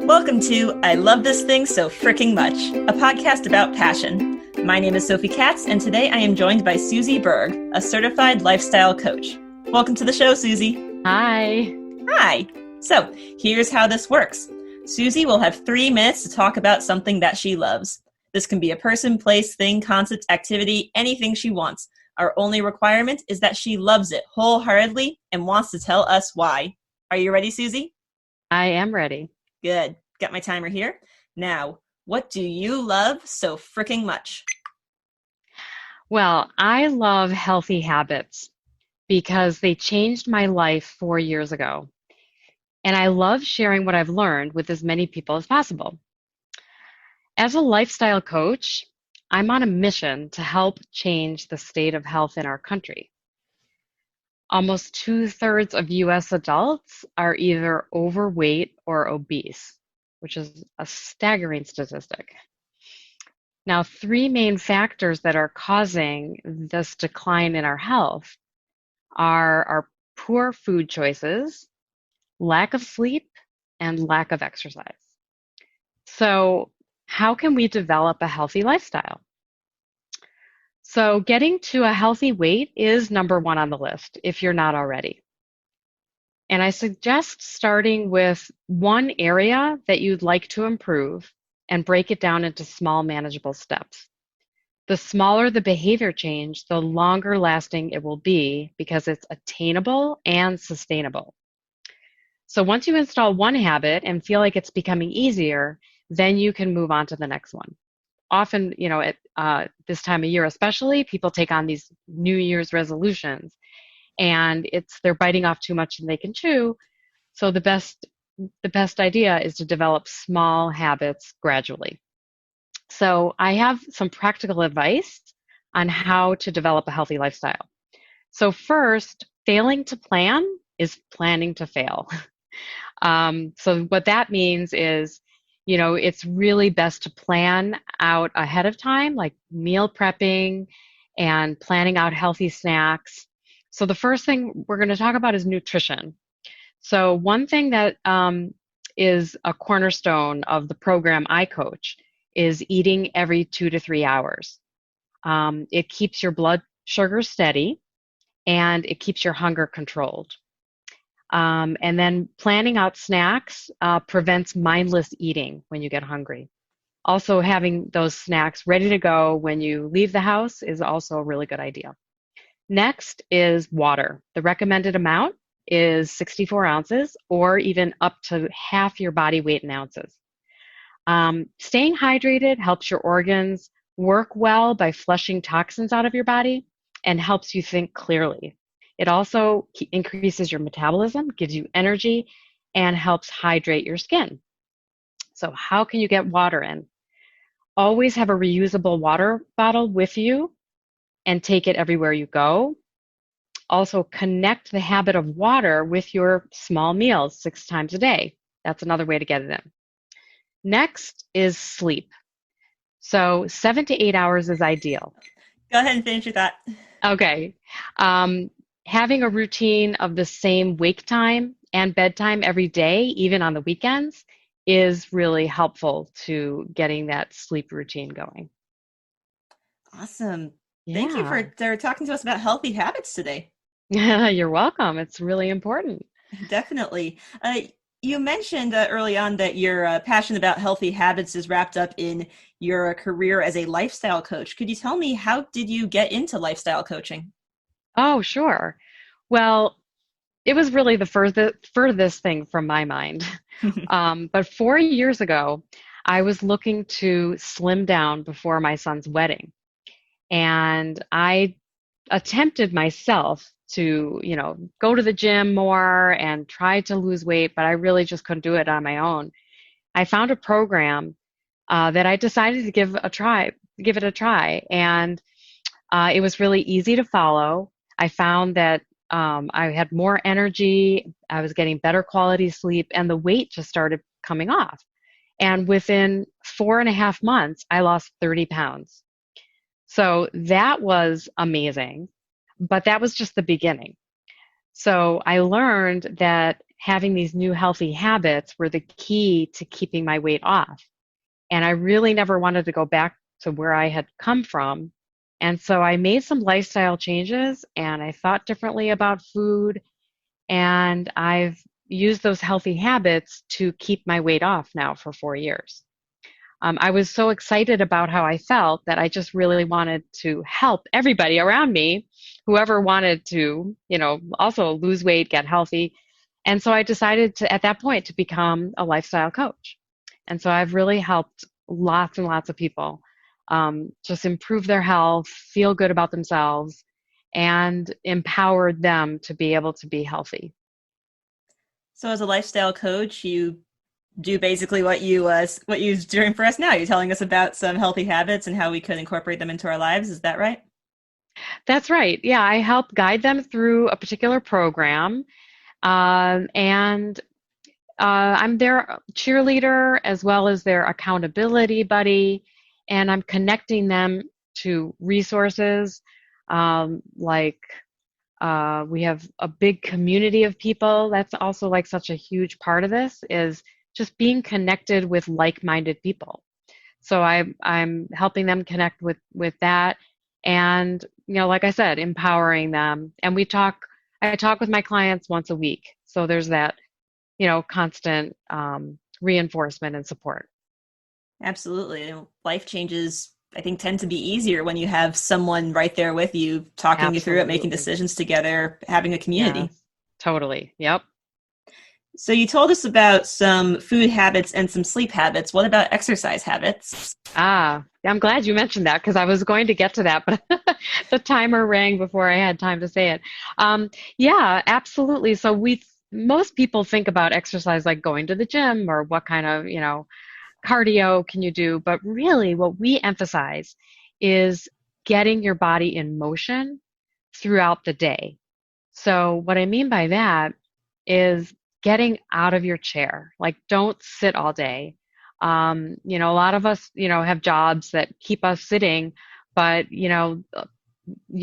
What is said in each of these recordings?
Welcome to I Love This Thing So Fricking Much, a podcast about passion. My name is Sophie Katz, and today I am joined by Susie Berg, a certified lifestyle coach. Welcome to the show, Susie. Hi. Hi. So, here's how this works. Susie will have 3 minutes to talk about something that she loves. This can be a person, place, thing, concept, activity, anything she wants. Our only requirement is that she loves it wholeheartedly and wants to tell us why. Are you ready, Susie? I am ready. Good. Got my timer here. Now, what do you love so fricking much? Well, I love healthy habits because they changed my life 4 years ago. And I love sharing what I've learned with as many people as possible. As a lifestyle coach, I'm on a mission to help change the state of health in our country. Almost 2/3 of US adults are either overweight or obese, which is a staggering statistic. Now, three main factors that are causing this decline in our health are our poor food choices, lack of sleep, and lack of exercise. So, how can we develop a healthy lifestyle? So, getting to a healthy weight is number one on the list if you're not already. And I suggest starting with one area that you'd like to improve and break it down into small, manageable steps. The smaller the behavior change, the longer lasting it will be because it's attainable and sustainable. So once you install one habit and feel like it's becoming easier, then you can move on to the next one. Often, at this time of year especially, people take on these New Year's resolutions, and they're biting off too much than they can chew. So the best idea is to develop small habits gradually. So I have some practical advice on how to develop a healthy lifestyle. So first, failing to plan is planning to fail. So what that means is, it's really best to plan out ahead of time, like meal prepping and planning out healthy snacks. So the first thing we're going to talk about is nutrition. So one thing that is a cornerstone of the program I coach is eating every 2 to 3 hours. It keeps your blood sugar steady and it keeps your hunger controlled. And then planning out snacks prevents mindless eating when you get hungry. Also, having those snacks ready to go when you leave the house is also a really good idea. Next is water. The recommended amount is 64 ounces or even up to half your body weight in ounces. Staying hydrated helps your organs work well by flushing toxins out of your body and helps you think clearly. It also increases your metabolism, gives you energy, and helps hydrate your skin. So how can you get water in? Always have a reusable water bottle with you and take it everywhere you go. Also, connect the habit of water with your small meals 6 times a day. That's another way to get it in. Next is sleep. So 7 to 8 hours is ideal. Go ahead and finish your thought. Okay. Having a routine of the same wake time and bedtime every day, even on the weekends, is really helpful to getting that sleep routine going. Awesome. Yeah. Thank you for talking to us about healthy habits today. You're welcome. It's really important. Definitely. You mentioned early on that your passion about healthy habits is wrapped up in your career as a lifestyle coach. Could you tell me, how did you get into lifestyle coaching? Oh, sure. Well, it was really the furthest thing from my mind. But 4 years ago, I was looking to slim down before my son's wedding. And I attempted myself to, go to the gym more and try to lose weight, but I really just couldn't do it on my own. I found a program that I decided to give it a try. And it was really easy to follow. I found that I had more energy, I was getting better quality sleep, and the weight just started coming off. And within 4.5 months, I lost 30 pounds. So that was amazing, but that was just the beginning. So I learned that having these new healthy habits were the key to keeping my weight off. And I really never wanted to go back to where I had come from. And so I made some lifestyle changes and I thought differently about food. And I've used those healthy habits to keep my weight off now for 4 years. I was so excited about how I felt that I just really wanted to help everybody around me, whoever wanted to, also lose weight, get healthy. And so I decided to, at that point, to become a lifestyle coach. And so I've really helped lots and lots of people just improve their health, feel good about themselves, and empowered them to be able to be healthy. So as a lifestyle coach, you do basically what you're doing for us now. You're telling us about some healthy habits and how we could incorporate them into our lives. Is that right? That's right. Yeah, I help guide them through a particular program. And I'm their cheerleader as well as their accountability buddy, and I'm connecting them to resources like we have a big community of people. That's also like such a huge part of this is just being connected with like-minded people. So I'm helping them connect with that, and like I said, empowering them. And I talk with my clients once a week. So there's that constant reinforcement and support. Absolutely. Life changes, I think, tend to be easier when you have someone right there with you, talking you through it, making Absolutely. decisions together, having a community. Yes, totally. Yep. So you told us about some food habits and some sleep habits. What about exercise habits? I'm glad you mentioned that because I was going to get to that, but the timer rang before I had time to say it. Yeah, absolutely. So most people think about exercise like going to the gym or what kind of, cardio can you do, but really what we emphasize is getting your body in motion throughout the day. So what I mean by that is getting out of your chair. Like don't sit all day. A lot of us, have jobs that keep us sitting, but you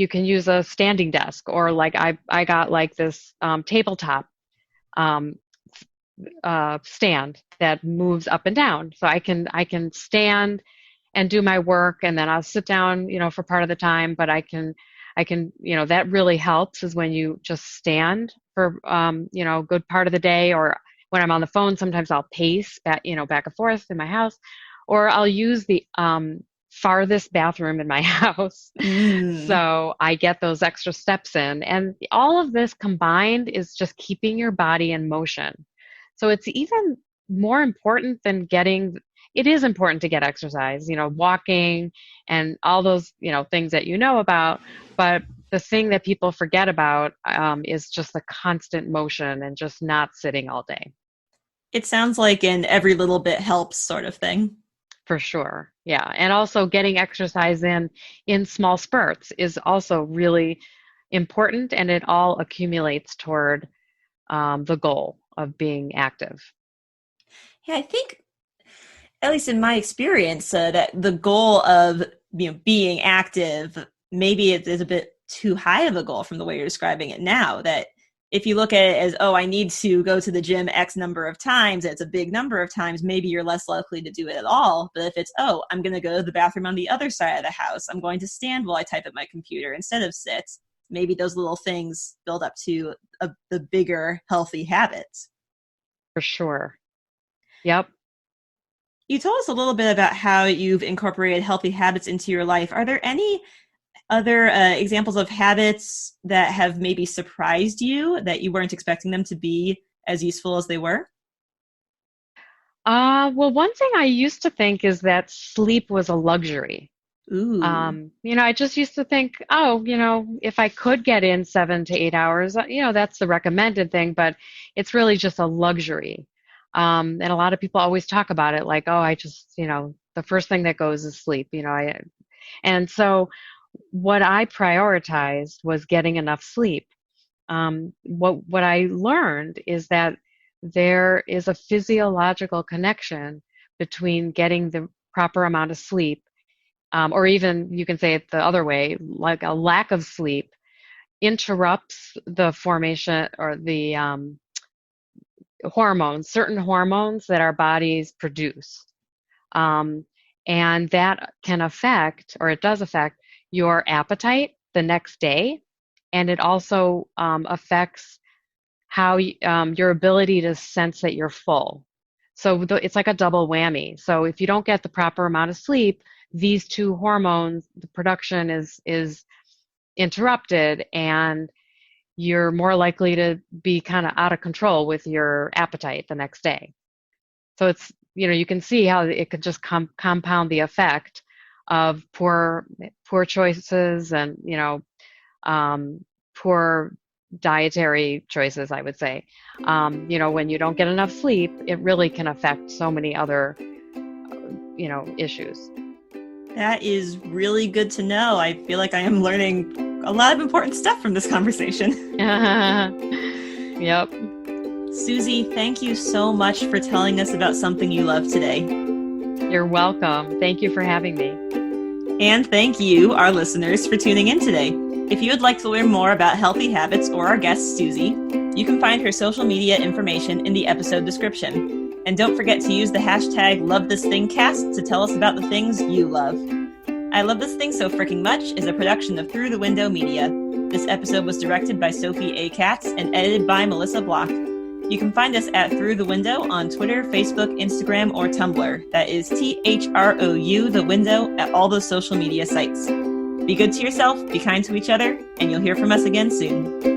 can use a standing desk or like I got like this tabletop um, stand that moves up and down. So I can stand and do my work and then I'll sit down, for part of the time, but I can, that really helps is when you just stand for, a good part of the day, or when I'm on the phone, sometimes I'll pace back, back and forth in my house, or I'll use the farthest bathroom in my house. Mm. So I get those extra steps in. And all of this combined is just keeping your body in motion. So it's even more important than it is important to get exercise, walking and all those, things that about. But the thing that people forget about is just the constant motion and just not sitting all day. It sounds like an every little bit helps sort of thing. For sure. Yeah. And also getting exercise in small spurts is also really important and it all accumulates toward the goal of being active. Yeah, I think, at least in my experience, that the goal of being active, maybe it is a bit too high of a goal from the way you're describing it now. That if you look at it as, oh, I need to go to the gym X number of times, it's a big number of times, maybe you're less likely to do it at all. But if it's, oh, I'm going to go to the bathroom on the other side of the house, I'm going to stand while I type at my computer instead of sit, maybe those little things build up to the bigger healthy habits. For sure. Yep. You told us a little bit about how you've incorporated healthy habits into your life. Are there any other examples of habits that have maybe surprised you that you weren't expecting them to be as useful as they were? Well, one thing I used to think is that sleep was a luxury. Ooh. I just used to think, oh, if I could get in 7 to 8 hours, that's the recommended thing, but it's really just a luxury. And a lot of people always talk about it like, oh, I just, the first thing that goes is sleep, and so what I prioritized was getting enough sleep. What I learned is that there is a physiological connection between getting the proper amount of sleep, or even you can say it the other way, like a lack of sleep interrupts the formation or hormones, certain hormones that our bodies produce. Um, and that can affect, or it does affect, your appetite the next day. And it also affects how your ability to sense that you're full. So it's like a double whammy. So if you don't get the proper amount of sleep, these two hormones, the production is interrupted, and you're more likely to be kind of out of control with your appetite the next day. So it's, you can see how it could just compound the effect of poor choices and, poor dietary choices, I would say. When you don't get enough sleep, it really can affect so many other, issues. That is really good to know. I feel like I am learning a lot of important stuff from this conversation. Yep. Susie, thank you so much for telling us about something you love today. You're welcome. Thank you for having me. And thank you, our listeners, for tuning in today. If you would like to learn more about healthy habits or our guest, Susie, you can find her social media information in the episode description. And don't forget to use the hashtag #LoveThisThingCast to tell us about the things you love. I Love This Thing So Fricking Much is a production of Through the Window Media. This episode was directed by Sophie A. Katz and edited by Melissa Block. You can find us at Through the Window on Twitter, Facebook, Instagram, or Tumblr. That is THROU, the window, at all those social media sites. Be good to yourself, be kind to each other, and you'll hear from us again soon.